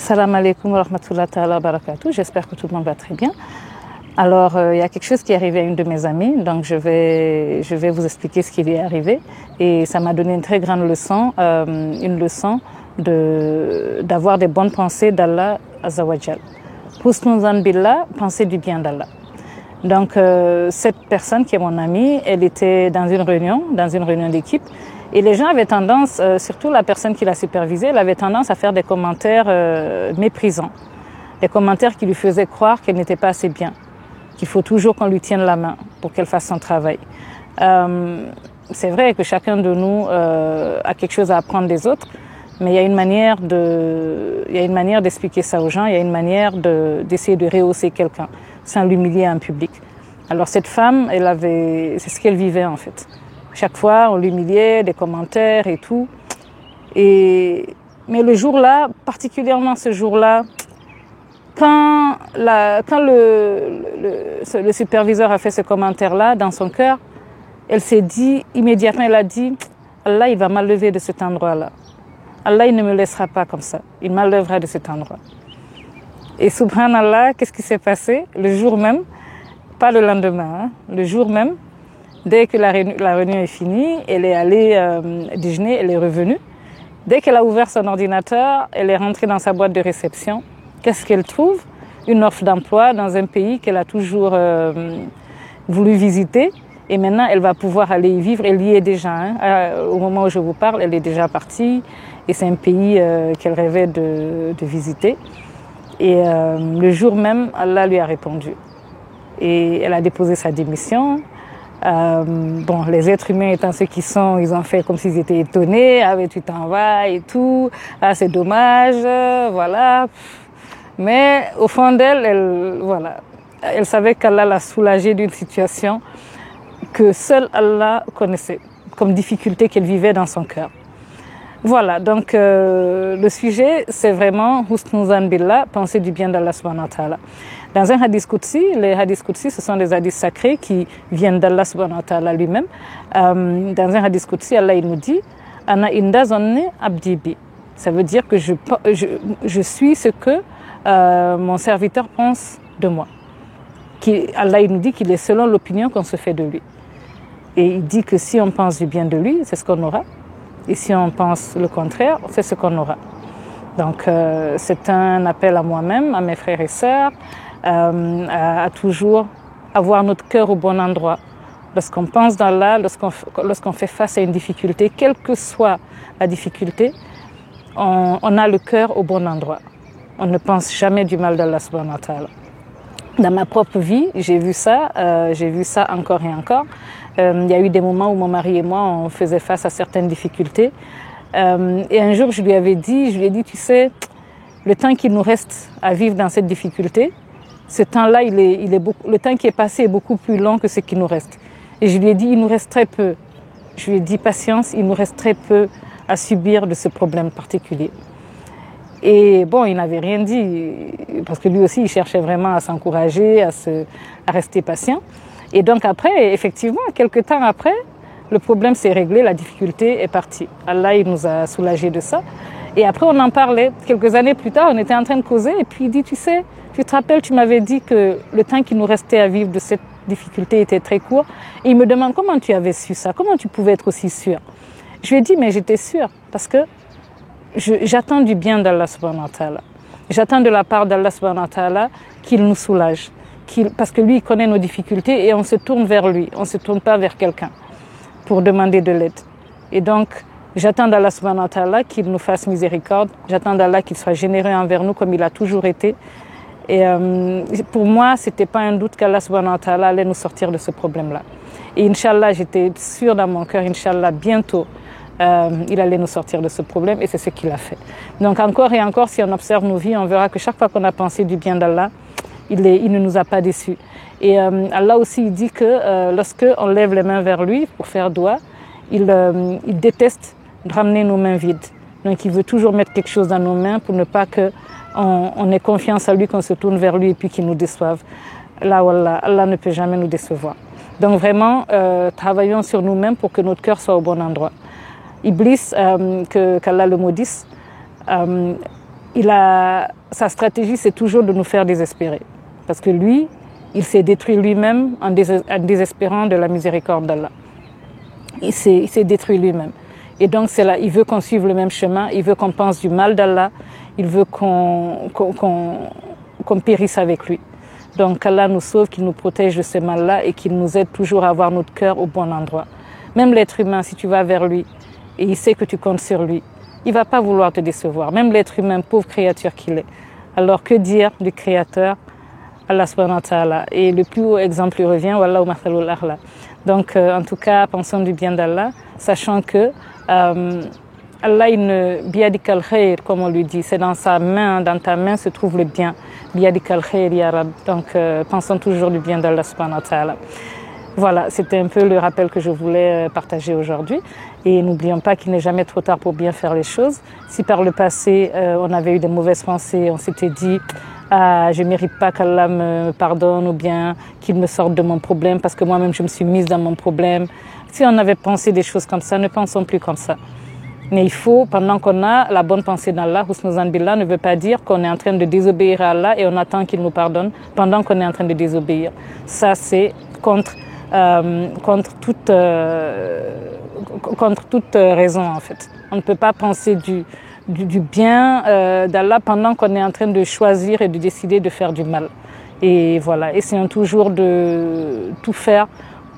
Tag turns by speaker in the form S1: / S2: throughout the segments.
S1: Salam alaikum wa rahmatullahi wa barakatuh. J'espère que tout le monde va très bien. Alors, il y a quelque chose qui est arrivé à une de mes amies, donc je vais vous expliquer ce qui lui est arrivé. Et ça m'a donné une très grande leçon, une leçon d'avoir des bonnes pensées d'Allah Azawajal. Husnul billah, penser du bien d'Allah. Donc, cette personne qui est mon amie, elle était dans une réunion d'équipe. Et les gens avaient tendance, surtout la personne qui l'a supervisée, elle avait tendance à faire des commentaires méprisants. Des commentaires qui lui faisaient croire qu'elle n'était pas assez bien, qu'il faut toujours qu'on lui tienne la main pour qu'elle fasse son travail. C'est vrai que chacun de nous a quelque chose à apprendre des autres, mais il y a une manière d'expliquer ça aux gens, il y a une manière d'essayer de rehausser quelqu'un sans l'humilier en public. Alors cette femme, c'est ce qu'elle vivait en fait. Chaque fois, on l'humiliait, des commentaires et tout. Mais le jour-là, particulièrement ce jour-là, quand le superviseur a fait ce commentaire-là dans son cœur, elle s'est dit, immédiatement, elle a dit, Allah, il va m'enlever de cet endroit-là. Allah, il ne me laissera pas comme ça. Il m'enlèvera de cet endroit. Et subhanallah, qu'est-ce qui s'est passé? Le jour même, pas le lendemain, le jour même, dès que la réunion est finie, elle est allée déjeuner, elle est revenue. Dès qu'elle a ouvert son ordinateur, elle est rentrée dans sa boîte de réception. Qu'est-ce qu'elle trouve? Une offre d'emploi dans un pays qu'elle a toujours voulu visiter. Et maintenant, elle va pouvoir aller y vivre. Elle y est déjà. Au moment où je vous parle, elle est déjà partie. Et c'est un pays qu'elle rêvait de visiter. Et le jour même, Allah lui a répondu. Et elle a déposé sa démission. Les êtres humains étant ceux qui sont, ils ont fait comme s'ils étaient étonnés. Ah, mais tu t'en vas et tout. Ah, c'est dommage. Voilà. Mais au fond d'elle, elle savait qu'Allah l'a soulagée d'une situation que seul Allah connaissait, comme difficulté qu'elle vivait dans son cœur. Voilà, donc le sujet, c'est vraiment Husnul billah, penser du bien d'Allah subhanahu wa ta'ala. Dans un hadith Qudsi, les hadiths Qudsi, ce sont des hadiths sacrés qui viennent d'Allah subhanahu wa ta'ala lui-même. Dans un hadith Qudsi, Allah il nous dit « Ana inda zanni abdi bi ». Ça veut dire que je suis ce que mon serviteur pense de moi. Allah il nous dit qu'il est selon l'opinion qu'on se fait de lui. Et il dit que si on pense du bien de lui, c'est ce qu'on aura. Et si on pense le contraire, c'est ce qu'on aura. Donc c'est un appel à moi-même, à mes frères et sœurs, à toujours avoir notre cœur au bon endroit. Lorsqu'on pense d'Allah, lorsqu'on fait face à une difficulté, quelle que soit la difficulté, on a le cœur au bon endroit. On ne pense jamais du mal d'Allah subhanahu wa ta'ala. Dans ma propre vie, j'ai vu ça encore et encore. Il y a eu des moments où mon mari et moi, on faisait face à certaines difficultés. Et un jour, je lui ai dit, tu sais, le temps qu'il nous reste à vivre dans cette difficulté, ce temps-là, le temps qui est passé est beaucoup plus long que ce qui nous reste. Et je lui ai dit, il nous reste très peu. Je lui ai dit, patience, il nous reste très peu à subir de ce problème particulier. Et bon, il n'avait rien dit, parce que lui aussi, il cherchait vraiment à s'encourager, à rester patient. Et donc après, effectivement, quelques temps après, le problème s'est réglé, la difficulté est partie. Allah, il nous a soulagés de ça. Et après, on en parlait. Quelques années plus tard, on était en train de causer, et puis il dit, tu sais, tu te rappelles, tu m'avais dit que le temps qui nous restait à vivre de cette difficulté était très court. Et il me demande, comment tu avais su ça? Comment tu pouvais être aussi sûr? Je lui ai dit, mais j'étais sûre, parce que j'attends du bien d'Allah subhanahu wa ta'ala. J'attends de la part d'Allah subhanahu wa ta'ala qu'il nous soulage. Parce que lui, il connaît nos difficultés et on se tourne vers lui. On ne se tourne pas vers quelqu'un pour demander de l'aide. Et donc, j'attends d'Allah subhanahu wa ta'ala qu'il nous fasse miséricorde. J'attends d'Allah qu'il soit généreux envers nous comme il a toujours été. Et pour moi, ce n'était pas un doute qu'Allah subhanahu wa ta'ala allait nous sortir de ce problème-là. Et Inch'Allah, j'étais sûre dans mon cœur, Inch'Allah, bientôt, il allait nous sortir de ce problème et c'est ce qu'il a fait. Donc encore et encore, si on observe nos vies, on verra que chaque fois qu'on a pensé du bien d'Allah, il ne nous a pas déçus. Et Allah aussi il dit que lorsque on lève les mains vers lui pour faire doua, il déteste de ramener nos mains vides. Donc il veut toujours mettre quelque chose dans nos mains pour ne pas qu'on ait confiance à lui, qu'on se tourne vers lui et puis qu'il nous déçoive. Là, wallah, Allah ne peut jamais nous décevoir. Donc vraiment, travaillons sur nous-mêmes pour que notre cœur soit au bon endroit. Iblis, qu'Allah le maudisse, sa stratégie, c'est toujours de nous faire désespérer. Parce que lui, il s'est détruit lui-même en désespérant de la miséricorde d'Allah. Il s'est détruit lui-même. Et donc, c'est là, il veut qu'on suive le même chemin, il veut qu'on pense du mal d'Allah, il veut qu'on périsse avec lui. Donc, Allah nous sauve, qu'il nous protège de ce mal-là et qu'il nous aide toujours à avoir notre cœur au bon endroit. Même l'être humain, si tu vas vers lui et il sait que tu comptes sur lui, il ne va pas vouloir te décevoir. Même l'être humain, pauvre créature qu'il est. Alors, que dire du Créateur, Allah subhanahu wa ta'ala. Et le plus haut exemple lui revient, Wallahu mathalul a'la. Donc, en tout cas, pensons du bien d'Allah, sachant que Allah, biadikal khair, comme on lui dit, c'est dans sa main, dans ta main se trouve le bien. Biadikal khair, ya Rab. Donc, pensons toujours du bien d'Allah subhanahu wa ta'ala. Voilà, c'était un peu le rappel que je voulais partager aujourd'hui. Et n'oublions pas qu'il n'est jamais trop tard pour bien faire les choses. Si par le passé, on avait eu des mauvaises pensées, on s'était dit je ne mérite pas qu'Allah me pardonne ou bien qu'il me sorte de mon problème parce que moi-même je me suis mise dans mon problème. Si on avait pensé des choses comme ça, ne pensons plus comme ça. Mais il faut, pendant qu'on a la bonne pensée d'Allah, Husnul Zan billah ne veut pas dire qu'on est en train de désobéir à Allah et on attend qu'il nous pardonne pendant qu'on est en train de désobéir. Ça, c'est contre toute raison en fait. On ne peut pas penser du bien d'Allah pendant qu'on est en train de choisir et de décider de faire du mal. Et voilà, essayons toujours de tout faire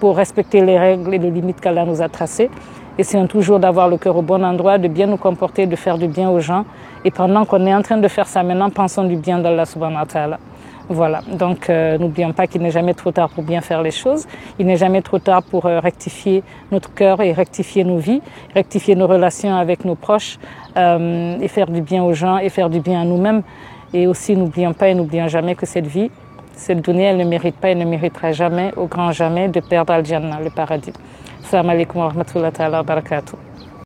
S1: pour respecter les règles et les limites qu'Allah nous a tracées. Essayons toujours d'avoir le cœur au bon endroit, de bien nous comporter, de faire du bien aux gens. Et pendant qu'on est en train de faire ça maintenant, pensons du bien d'Allah subhanahu wa ta'ala. Voilà, donc n'oublions pas qu'il n'est jamais trop tard pour bien faire les choses. Il n'est jamais trop tard pour rectifier notre cœur et rectifier nos vies, rectifier nos relations avec nos proches et faire du bien aux gens et faire du bien à nous-mêmes. Et aussi, n'oublions pas et n'oublions jamais que cette vie, cette dunya, elle ne mérite pas et ne méritera jamais, au grand jamais, de perdre Al-Jannah, le paradis. Assalamu alaikum wa rahmatullahi wa barakatuh.